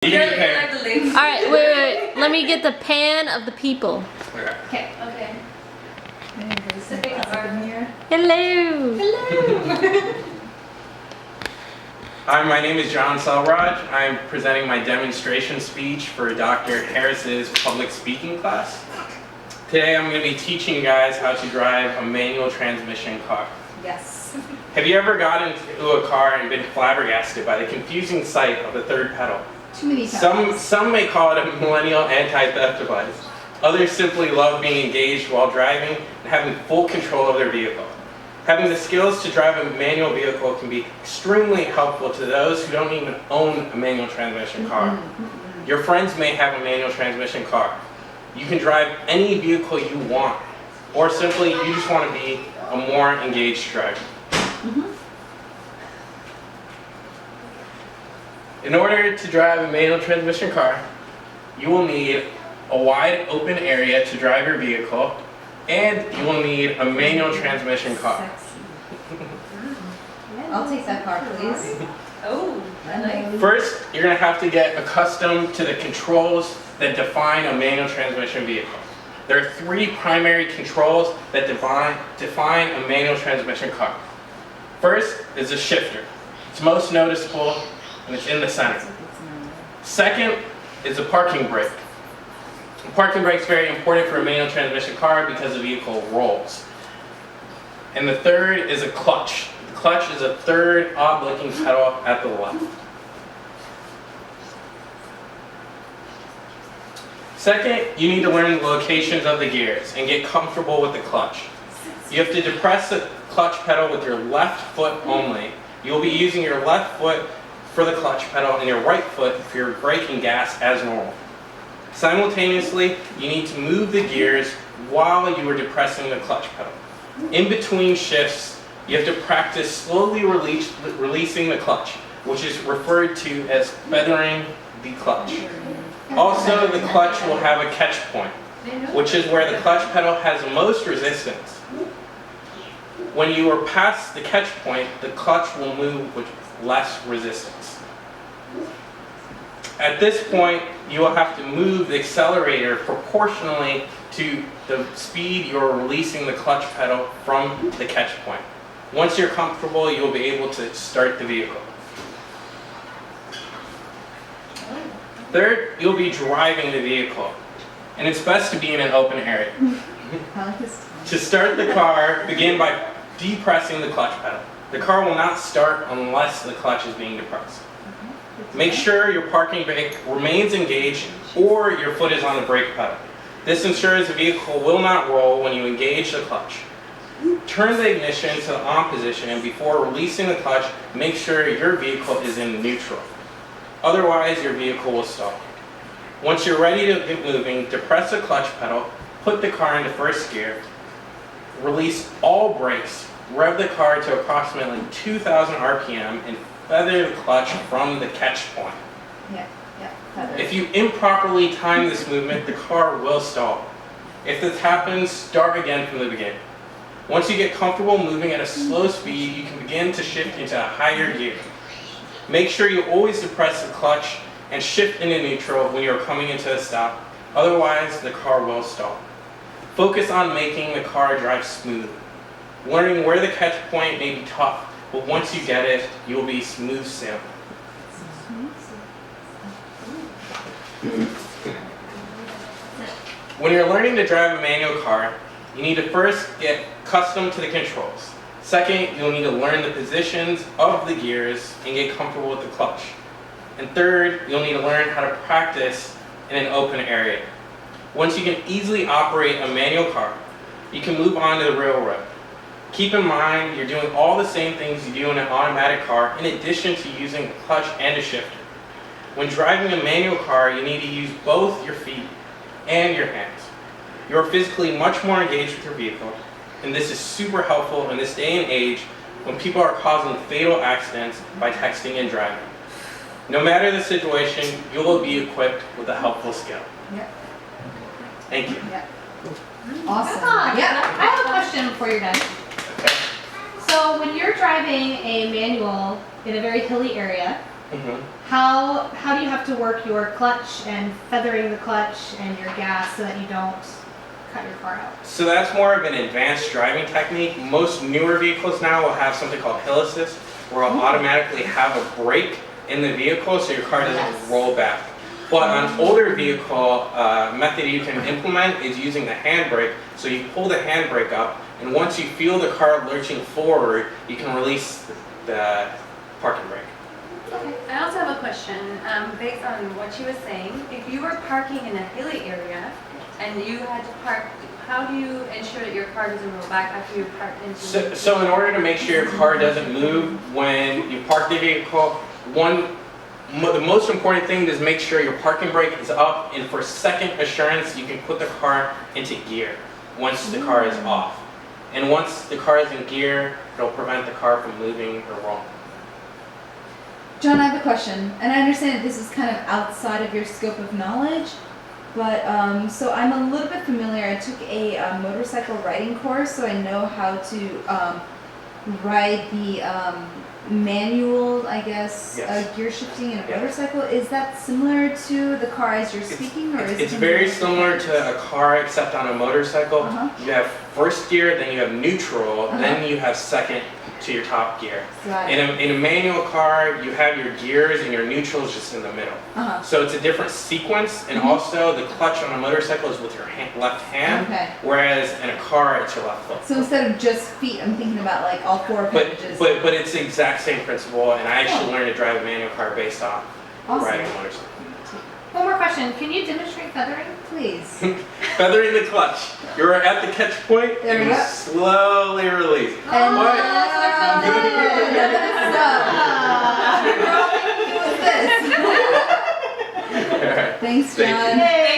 You get pan. Alright, wait. Let me get the pan of the people. Okay. Okay. Hello. Hello. Hi, my name is John Selvaraj. I'm presenting my demonstration speech for Dr. Harris's public speaking class. Today I'm going to be teaching you guys how to drive a manual transmission car. Yes. Have you ever gotten into a car and been flabbergasted by the confusing sight of the third pedal? Too many times. Some may call it a millennial anti-theft device. Others simply love being engaged while driving and having full control of their vehicle. Having the skills to drive a manual vehicle can be extremely helpful to those who don't even own a manual transmission car. Your friends may have a manual transmission car. You can drive any vehicle you want, or simply you just want to be a more engaged driver. In order to drive a manual transmission car, you will need a wide open area to drive your vehicle, and you will need a manual transmission car. I'll take that car, please. Oh, I like. First, you're going to have to get accustomed to the controls that define a manual transmission vehicle. There are three primary controls that define a manual transmission car. First is the shifter. It's most noticeable and it's in the center. Second is the parking brake. The parking brake is very important for a manual transmission car because the vehicle rolls. And the third is a clutch. The clutch is a third odd-looking pedal at the left. Second, you need to learn the locations of the gears and get comfortable with the clutch. You have to depress the clutch pedal with your left foot only. You will be using your left foot for the clutch pedal and your right foot for your braking gas as normal. Simultaneously, you need to move the gears while you are depressing the clutch pedal. In between shifts, you have to practice slowly releasing the clutch, which is referred to as feathering the clutch. Also, the clutch will have a catch point, which is where the clutch pedal has the most resistance. When you are past the catch point, the clutch will move with less resistance. At this point, you will have to move the accelerator proportionally to the speed you are releasing the clutch pedal from the catch point. Once you're comfortable, you'll be able to start the vehicle. Third, you'll be driving the vehicle, and it's best to be in an open area. To start the car, begin by depressing the clutch pedal. The car will not start unless the clutch is being depressed. Make sure your parking brake remains engaged or your foot is on the brake pedal. This ensures the vehicle will not roll when you engage the clutch. Turn the ignition to the on position, and before releasing the clutch, make sure your vehicle is in neutral. Otherwise, your vehicle will stall. Once you're ready to get moving, depress the clutch pedal, put the car into first gear, release all brakes, rev the car to approximately 2,000 RPM, and feather the clutch from the catch point. If you improperly time this movement, the car will stall. If this happens, start again from the beginning. Once you get comfortable moving at a slow speed, you can begin to shift into a higher gear. Make sure you always depress the clutch and shift into neutral when you are coming into a stop. Otherwise, the car will stall. Focus on making the car drive smooth. Learning where the catch point may be tough, but once you get it, you will be smooth sailing. When you're learning to drive a manual car, you need to first get accustomed to the controls. Second, you'll need to learn the positions of the gears and get comfortable with the clutch. And third, you'll need to learn how to practice in an open area. Once you can easily operate a manual car, you can move on to the real road. Keep in mind, you're doing all the same things you do in an automatic car in addition to using a clutch and a shifter. When driving a manual car, you need to use both your feet and your hands. You are physically much more engaged with your vehicle, and this is super helpful in this day and age when people are causing fatal accidents by texting and driving. No matter the situation, you will be equipped with a helpful skill. Thank you. Awesome. I have a question before you're done. Okay. So when you're driving a manual in a very hilly area, How do you have to work your clutch and feathering the clutch and your gas so that you don't cut your car out? So that's more of an advanced driving technique. Most newer vehicles now will have something called hill assist, where it'll automatically have a brake in the vehicle so your car doesn't roll back. But an older vehicle method you can implement is using the handbrake. So you pull the handbrake up, and once you feel the car lurching forward, you can release the parking brake. Okay. I also have a question based on what she was saying. If you were parking in a hilly area and you had to park, how do you ensure that your car doesn't roll back after you park into So in order to make sure your car doesn't move when you park the vehicle, the most important thing is make sure your parking brake is up, and for second assurance you can put the car into gear once the car is off. And once the car is in gear, it'll prevent the car from moving or rolling. John, I have a question, and I understand that this is kind of outside of your scope of knowledge, but so I'm a little bit familiar. I took a motorcycle riding course, so I know how to ride the manual, I guess, gear shifting in a motorcycle. Is that similar to the car as you're speaking, or is it? It's very similar to a car, except on a motorcycle. You have first gear, then you have neutral, then you have second to your top gear. In a manual car, you have your gears and your neutral is just in the middle. So it's a different sequence, and also the clutch on a motorcycle is with your left hand, whereas in a car it's your left foot. So instead of just feet, I'm thinking about like all four appendages. But it's the exact same principle, and I actually learned to drive a manual car based on riding a motorcycle. One more question. Can you demonstrate feathering? Please. Feathering the clutch. You're at the catch point, There and we you go. slowly release. And Yay! Thanks, John. Yay!